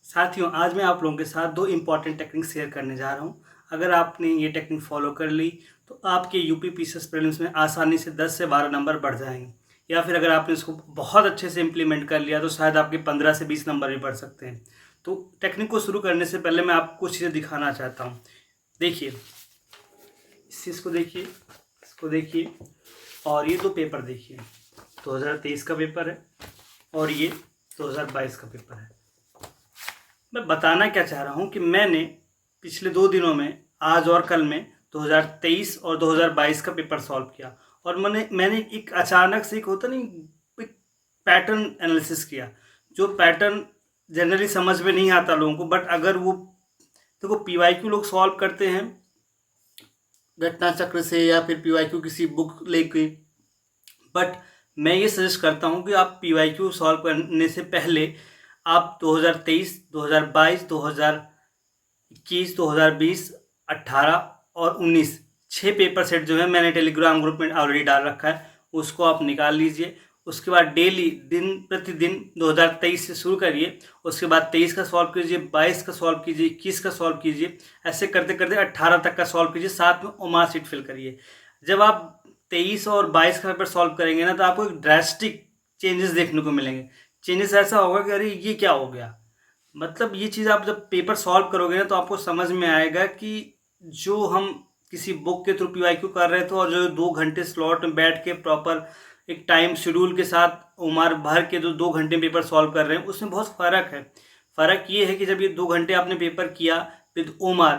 साथियों, आज मैं आप लोगों के साथ दो इम्पॉर्टेंट टेक्निक शेयर करने जा रहा हूँ। अगर आपने ये टेक्निक फॉलो कर ली तो आपके यूपी पीसीएस प्रीलिम्स में आसानी से 10 से 12 नंबर बढ़ जाएंगे। या फिर अगर आपने इसको बहुत अच्छे से इम्प्लीमेंट कर लिया तो शायद आपके 15 से 20 नंबर भी बढ़ सकते हैं। तो टेक्निक को शुरू करने से पहले मैं आपको कुछ चीज़ें दिखाना चाहता हूँ। देखिए, इस चीज़ को देखिए, इसको देखिए, और ये दो पेपर देखिए। 2023 का पेपर है और ये 2022 का पेपर है। मैं बताना क्या चाह रहा हूँ कि मैंने पिछले 2 दिनों में, आज और कल में, 2023 और 2022 का पेपर सॉल्व किया। और मैंने एक अचानक से, एक होता नहीं, एक पैटर्न एनालिसिस किया। जो पैटर्न जनरली समझ में नहीं आता लोगों को, बट अगर वो देखो, पीवाईक्यू लोग सॉल्व करते हैं घटना चक्र से या फिर पीवाईक्यू किसी बुक लेके, बट मैं ये सजेस्ट करता हूँ कि आप पीवाईक्यू सॉल्व करने से पहले आप 2023, 2022, 2021, 2020, 18 और 19 6 पेपर सेट जो है मैंने टेलीग्राम ग्रुप में ऑलरेडी डाल रखा है, उसको आप निकाल लीजिए। उसके बाद डेली, दिन प्रतिदिन 2023 से शुरू करिए, उसके बाद 23 का सॉल्व कीजिए, 22 का सॉल्व कीजिए, 21 का सॉल्व कीजिए। ऐसे करते करते 18 तक का सॉल्व कीजिए, साथ में ओमार सीट फिल करिए। जब आप 23 और 22 का पेपर सॉल्व करेंगे ना, तो आपको एक ड्रास्टिक चेंजेस देखने को मिलेंगे। चेंजेस ऐसा होगा कि अरे ये क्या हो गया। मतलब ये चीज़ आप जब पेपर सॉल्व करोगे ना, तो आपको समझ में आएगा कि जो हम किसी बुक के थ्रू पीवाईक्यू कर रहे थे और जो 2 घंटे स्लॉट में बैठ के प्रॉपर एक टाइम शेड्यूल के साथ उम्र भर के जो 2 घंटे पेपर सॉल्व कर रहे हैं, उसमें बहुत फ़र्क है। फ़र्क ये है कि जब ये 2 घंटे आपने पेपर किया विद उमर,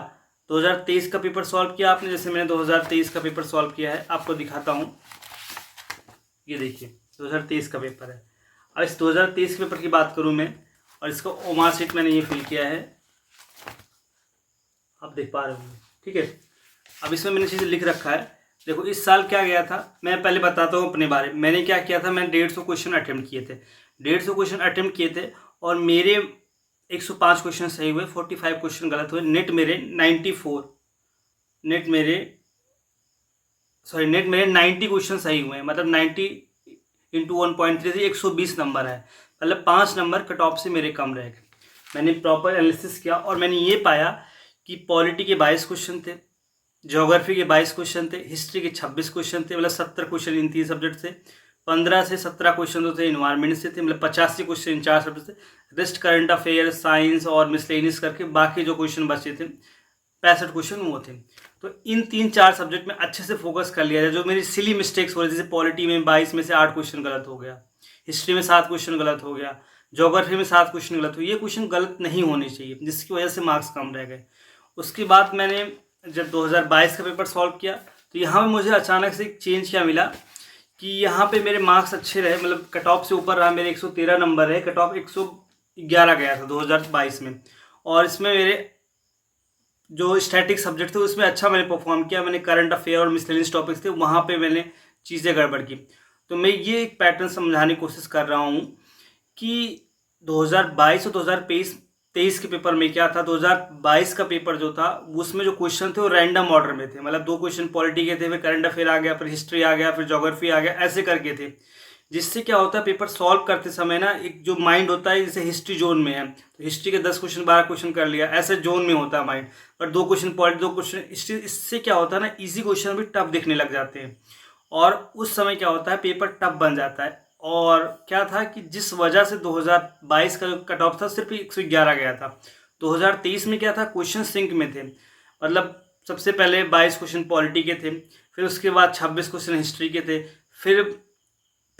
2023 का पेपर सॉल्व किया आपने, जैसे मैंने 2023 का पेपर सॉल्व किया है, आपको दिखाता हूँ। ये देखिए, 2023 का पेपर है। अब इस 2023 के पेपर की बात करूँ मैं, और इसका ओमार सीट मैंने ये फिल किया है, आप देख पा रहे होंगे, ठीक है। अब इसमें मैंने चीज़ लिख रखा है। देखो, इस साल क्या गया था, मैं पहले बताता हूँ अपने बारे में। मैंने क्या किया था, मैंने 150 क्वेश्चन अटेम्प्ट किए थे। 150 क्वेश्चन अटेम्प्ट किए थे और मेरे 105 क्वेश्चन सही हुए, 45 क्वेश्चन गलत हुए। नेट मेरे 94, नेट मेरे 90 क्वेश्चन सही हुए हैं। मतलब 90 इंटू 1.3 से 120 नंबर है। मतलब 5 नंबर कट ऑफ से मेरे कम रह गए। मैंने प्रॉपर एनालिसिस किया और मैंने ये पाया कि पॉलिटी के 22 क्वेश्चन थे, ज्योग्राफी के 22 क्वेश्चन थे, हिस्ट्री के 26 क्वेश्चन थे, मतलब 70 क्वेश्चन इन 3 सब्जेक्ट से। 15 से 17 क्वेश्चन तो थे इन्वायरमेंट से थे, मतलब 85 क्वेश्चन इन 4 सब्जेक्ट से। रेस्ट करंट अफेयर, साइंस और मिसलेनियस करके बाकी जो क्वेश्चन बचे थे, 65 क्वेश्चन वो थे। तो इन 3-4 सब्जेक्ट में अच्छे से फोकस कर लिया जाए। जो मेरी सिली मिस्टेक्स हो रही, जैसे पॉलिटी में 22 में से 8 क्वेश्चन गलत हो गया, हिस्ट्री में 7 क्वेश्चन गलत हो गया, ज्योग्राफी में 7 क्वेश्चन गलत हो, ये क्वेश्चन गलत नहीं होने चाहिए, जिसकी वजह से मार्क्स कम रह गए। उसके बाद मैंने जब 2022 का पेपर सॉल्व किया, तो यहाँ पे मुझे अचानक से एक चेंज क्या मिला कि यहाँ पे मेरे मार्क्स अच्छे रहे, मतलब कट ऑफ से ऊपर रहा। मेरे 113 नंबर है, कट ऑफ 111 गया था 2022 में। और इसमें मेरे जो स्टैटिक सब्जेक्ट थे उसमें अच्छा मैंने परफॉर्म किया। मैंने करंट अफेयर और मिसलेनियस टॉपिक्स थे, वहाँ पे मैंने चीज़ें गड़बड़ की। तो मैं ये एक पैटर्न समझाने की कोशिश कर रहा हूँ कि 2022 और 2023 के पेपर में क्या था। 2022 का पेपर जो था, उसमें जो क्वेश्चन थे वो रैंडम ऑर्डर में थे। मतलब 2 क्वेश्चन पॉलिटी के थे, फिर करंट अफेयर आ गया, फिर हिस्ट्री आ गया, फिर ज्योग्राफी आ गया, ऐसे करके थे। जिससे क्या होता है, पेपर सॉल्व करते समय ना, एक जो माइंड होता है, जैसे हिस्ट्री जोन में है तो हिस्ट्री के 10 क्वेश्चन 12 क्वेश्चन कर लिया, ऐसे जोन में होता है माइंड। पर 2 क्वेश्चन पॉलिटी, 2 क्वेश्चन हिस्ट्री, इससे क्या होता है ना, इजी क्वेश्चन भी टफ दिखने लग जाते हैं। और उस समय क्या होता है, पेपर टफ बन जाता है। और क्या था कि जिस वजह से 2022 का कट ऑफ था सिर्फ 111 गया था। 2023 में क्या था, क्वेश्चन सिंक में थे। मतलब सबसे पहले 22 क्वेश्चन पॉलिटी के थे, फिर उसके बाद 26 क्वेश्चन हिस्ट्री के थे,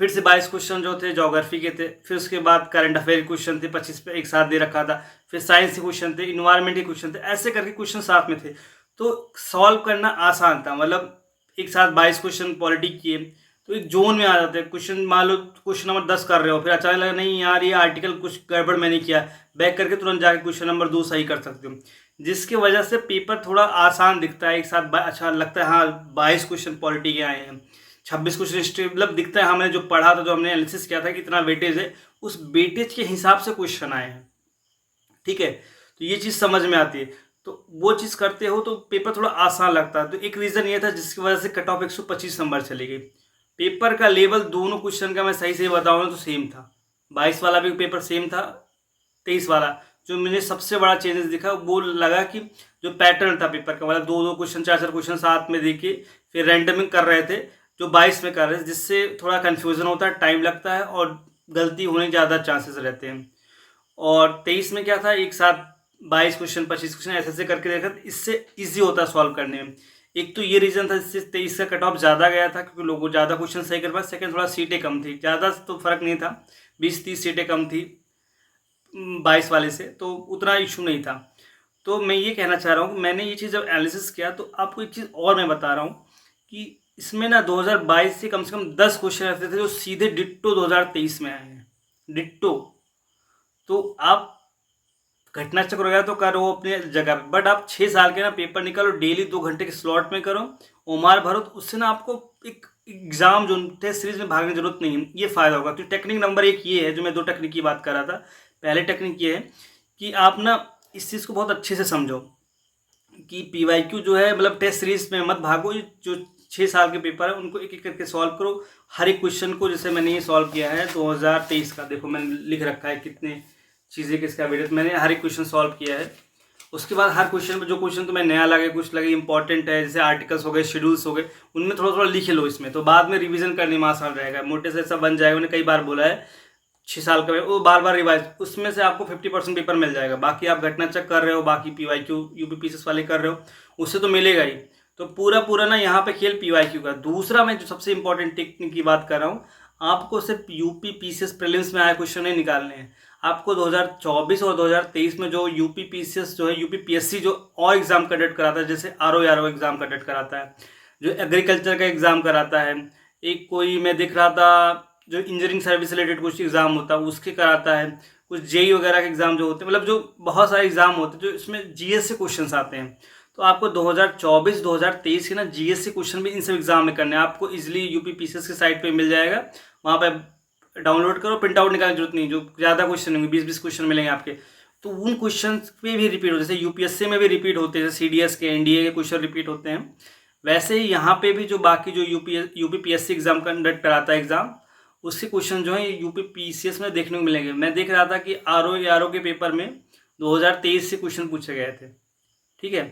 फिर से 22 क्वेश्चन जो थे ज्योग्राफी के थे, फिर उसके बाद करंट अफेयर क्वेश्चन थे 25 पे एक साथ दे रखा था, फिर साइंस के क्वेश्चन थे, इन्वायरमेंट के क्वेश्चन थे, ऐसे करके क्वेश्चन साथ में थे। तो सॉल्व करना आसान था। मतलब एक साथ 22 क्वेश्चन पॉलिटी किए तो एक जोन में आ जाते हैं क्वेश्चन। मान लो क्वेश्चन नंबर 10 कर रहे हो, फिर अचानक लगा नहीं यार ये आर्टिकल कुछ गड़बड़ मैंने किया, बैक करके तुरंत जाके क्वेश्चन नंबर 2 सही कर सकते हो। जिसकी वजह से पेपर थोड़ा आसान दिखता है, एक साथ अच्छा लगता है। हाँ, 22 क्वेश्चन पॉलिटी के आए हैं, 26 क्वेश्चन हिस्ट्री, मतलब दिखता है हमने जो पढ़ा था, जो हमने एनालिसिस किया था कि इतना वेटेज है, उस वेटेज के हिसाब से क्वेश्चन आए हैं, ठीक है। तो ये चीज़ समझ में आती है। तो वो चीज़ करते हो तो पेपर थोड़ा आसान लगता है। तो एक रीज़न ये था जिसकी वजह से कट ऑफ 125 नंबर चली गई। पेपर का लेवल दोनों क्वेश्चन का मैं सही से बताऊँ तो सेम था। 22 वाला भी पेपर सेम था, 23 वाला जो मैंने सबसे बड़ा चेंजेस दिखा वो लगा कि जो पैटर्न था पेपर का, मतलब 2-2 क्वेश्चन 4-4 क्वेश्चन साथ में देके फिर रैंडमिंग कर रहे थे, जो 22 में कर रहे थे, जिससे थोड़ा कन्फ्यूज़न होता है, टाइम लगता है और गलती होने के ज़्यादा चांसेस रहते हैं। और 23 में क्या था, एक साथ 22 क्वेश्चन 25 क्वेश्चन ऐसे करके देखा, इससे ईजी होता है सॉल्व करने में। एक तो ये रीज़न था, इससे 23 का कट ऑफ ज़्यादा गया था क्योंकि लोगों ज़्यादा क्वेश्चन सही कर पाए। सेकंड, थोड़ा सीटें कम थी, ज़्यादा तो फर्क नहीं था, 20-30 सीटें कम थी 22 वाले से, तो उतना इशू नहीं था। तो मैं ये कहना चाह रहा हूँ कि मैंने ये चीज़ जब एनालिसिस किया तो आपको एक चीज़ और मैं बता रहा हूँ कि इसमें ना 2022 से कम 10 क्वेश्चन ऐसे थे जो सीधे डिट्टो 2023 में आए हैं, डिट्टो। तो आप घटना चक्र वगैरह तो करो अपने जगह पे, बट आप 6 साल के ना पेपर निकालो, डेली 2 घंटे के स्लॉट में करो, ओमार भरो, तो उससे ना आपको एक एग्जाम जो टेस्ट सीरीज में भागने की जरूरत नहीं है, ये फायदा होगा। तो टेक्निक नंबर 1 ये है, जो मैं 2 टेक्निक की बात कर रहा था। पहले टेक्निक ये है कि आप ना इस चीज़ को बहुत अच्छे से समझो कि PYQ जो है, मतलब टेस्ट सीरीज में मत भागो, जो 6 साल के पेपर है उनको एक एक करके सॉल्व करो, हर एक क्वेश्चन को। जैसे मैंने ये सॉल्व किया है 2023 का, देखो मैंने लिख रखा है कितने चीज़ें किसका वेट, मैंने हर एक क्वेश्चन सॉल्व किया है। उसके बाद हर क्वेश्चन में जो क्वेश्चन तुम्हें नया लगे, कुछ लगे इंपॉर्टेंट है, जैसे आर्टिकल्स हो गए, शेड्यूल्स हो गए, उनमें थोड़ा थोड़ा लिख लो इसमें, तो बाद में रिवीजन करने में आसान रहेगा, मोटे से ऐसा बन जाएगा। मैंने कई बार बोला है 6 साल का वो बार बार रिवाइज, उसमें से आपको 50% पेपर मिल जाएगा। बाकी आप घटना चेक कर रहे हो, बाकी PYQ UPPCS वाले कर रहे हो, उससे तो मिलेगा ही। तो पूरा पूरा ना यहाँ पे खेल PYQ का। दूसरा मैं जो सबसे इंपॉर्टेंट टेक्निक की बात कर रहा हूँ, आपको सिर्फ UPPCS प्रीलिम्स में आए क्वेश्चन नहीं निकालने हैं, आपको 2024 और 2023 में जो UPPCS जो है, UPPSC जो और एग्ज़ाम कंडक्ट कराता है, जैसे RO एग्ज़ाम कंडक्ट कराता है, जो एग्रीकल्चर का एग्ज़ाम कराता है, एक कोई मैं देख रहा था जो इंजीनियरिंग सर्विस रिलेटेड कुछ एग्ज़ाम होता है उसके कराता है, कुछ JEE वगैरह के एग्ज़ाम जो होते हैं, मतलब जो बहुत सारे एग्ज़ाम होते हैं जो इसमें GS से क्वेश्चन आते हैं। तो आपको 2024-2023 के ना GS से क्वेश्चन भी इन सब एग्ज़ाम में करने हैं। आपको इजीली UPPCS की साइट पे मिल जाएगा, वहाँ पे डाउनलोड करो, प्रिंट आउट निकालने की जरूरत नहीं, जो ज़्यादा क्वेश्चन होंगे 20-20 क्वेश्चन मिलेंगे आपके, तो उन क्वेश्चन पे भी रिपीट होते हैं। जैसे UPSC में भी रिपीट होते हैं, जैसे CDS के NDA के क्वेश्चन रिपीट होते हैं, वैसे ही यहाँ पे भी जो बाकी जो UPPSC एग्ज़ाम कंडक्ट कराता है एग्ज़ाम, उसके क्वेश्चन जो है UPPCS में देखने को मिलेंगे। मैं देख रहा था कि RO के पेपर में 2023 से क्वेश्चन पूछे गए थे, ठीक है।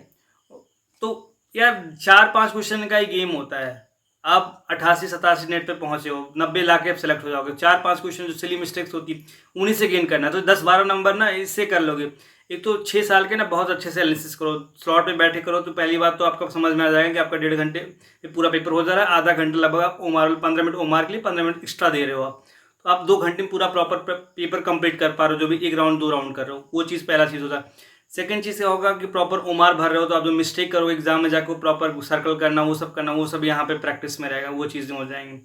तो यार 4-5 क्वेश्चन का ही गेम होता है, आप 88-87 नेट पे पहुंचे हो, 90 ला के आप सेलेक्ट हो जाओगे। 4-5 क्वेश्चन जो सिली मिस्टेक्स होती है उन्हीं से गेन करना है, तो 10-12 नंबर ना इससे कर लोगे। एक तो 6 साल के ना बहुत अच्छे से एनालिसिस करो, स्लॉट में बैठे करो, तो पहली बात तो आपको समझ में आ जाएगा कि आपका 1.5 घंटे में पूरा पेपर हो जा रहा है। आधा घंटा लगभग आप ओमार 15 मिनट ओमार के लिए 15 मिनट एक्स्ट्रा दे रहे हो आप, तो आप 2 घंटे में पूरा प्रॉपर पेपर कंप्लीट कर पा रहे हो, जो भी 1 राउंड 2 राउंड कर रहे हो। वो चीज़ पहला चीज़ होता है। सेकंड चीज़ क्या होगा कि प्रॉपर ओमार भर रहे हो, तो आप जो मिस्टेक करोगे एग्जाम में जाकर प्रॉपर सर्कल करना, वो सब करना, वो सब यहाँ पे प्रैक्टिस में रहेगा, वो चीज़ें हो जाएंगी।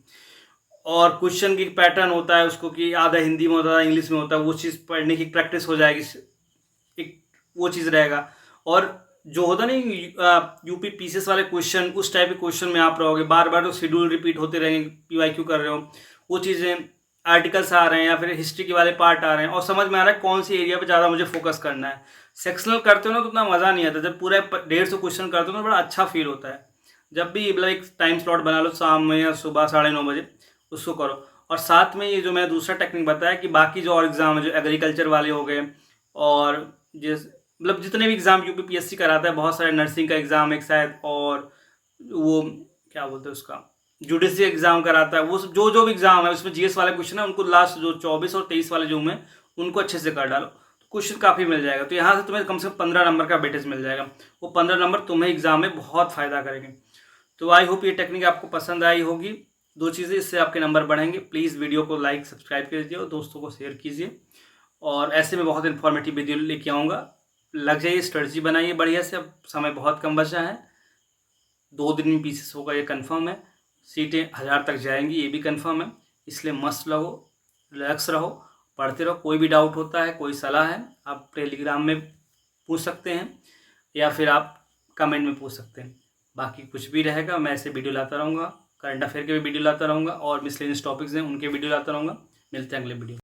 और क्वेश्चन की पैटर्न होता है उसको कि आधा हिंदी में होता है, इंग्लिश में होता है, वो चीज़ पढ़ने की प्रैक्टिस हो जाएगी, एक वो चीज़ रहेगा। और जो होता नहीं UPPCS वाले क्वेश्चन, उस टाइप के क्वेश्चन में आप रहोगे, बार बार तो शेड्यूल रिपीट होते रहेंगे, PYQ कर रहे हो, वो चीज़ें आर्टिकल्स आ रहे हैं या फिर हिस्ट्री के वाले पार्ट आ रहे हैं, और समझ में आ रहा है कौन सी एरिया पे ज़्यादा मुझे फोकस करना है। सेक्शनल करते हो ना तो उतना मज़ा नहीं आता, जब पूरा 150 क्वेश्चन करते हो ना बड़ा अच्छा फील होता है। जब भी मतलब एक टाइम स्लॉट बना लो, शाम में या सुबह 9:30 बजे, उसको करो। और साथ में ये जो मैं दूसरा टेक्निक बताया कि बाकी जो और एग्ज़ाम है, जो एग्रीकल्चर वाले हो गए, और जिस मतलब जितने भी एग्ज़ाम UPPSC कराता है, बहुत सारे नर्सिंग का एग्ज़ाम एक शायद, और वो क्या बोलते हैं उसका, जुडिशरी एग्ज़ाम कराता है, वो जो जो भी एग्ज़ाम है उसमें GS वाले क्वेश्चन है, उनको लास्ट जो 24 और 23 वाले जो में उनको अच्छे से कर डालो, तो क्वेश्चन काफ़ी मिल जाएगा। तो यहाँ से तुम्हें कम से कम 15 नंबर का वेटेज मिल जाएगा, वो 15 नंबर तुम्हें एग्ज़ाम में बहुत फ़ायदा करेंगे। तो आई होप ये टेक्निक आपको पसंद आई होगी। 2 चीज़ें, इससे आपके नंबर बढ़ेंगे। प्लीज़ वीडियो को लाइक सब्सक्राइब कीजिए और दोस्तों को शेयर कीजिए, और ऐसे में बहुत इन्फॉर्मेटिव वीडियो लेके आऊँगा। लग जाइए, स्ट्रेटजी बनाइए बढ़िया से, अब समय बहुत कम बचा है, 2 दिन में PCS होगा ये कंफर्म है, सीटें 1000 तक जाएंगी ये भी कंफर्म है। इसलिए मस्त रहो, रिलैक्स रहो, पढ़ते रहो। कोई भी डाउट होता है, कोई सलाह है, आप टेलीग्राम में पूछ सकते हैं या फिर आप कमेंट में पूछ सकते हैं। बाकी कुछ भी रहेगा मैं ऐसे वीडियो लाता रहूँगा, करंट अफेयर के भी वीडियो लाता रहूँगा, और मिसलेनियस टॉपिक्स हैं उनके वीडियो लाता रहूँगा। मिलते हैं अगले वीडियो।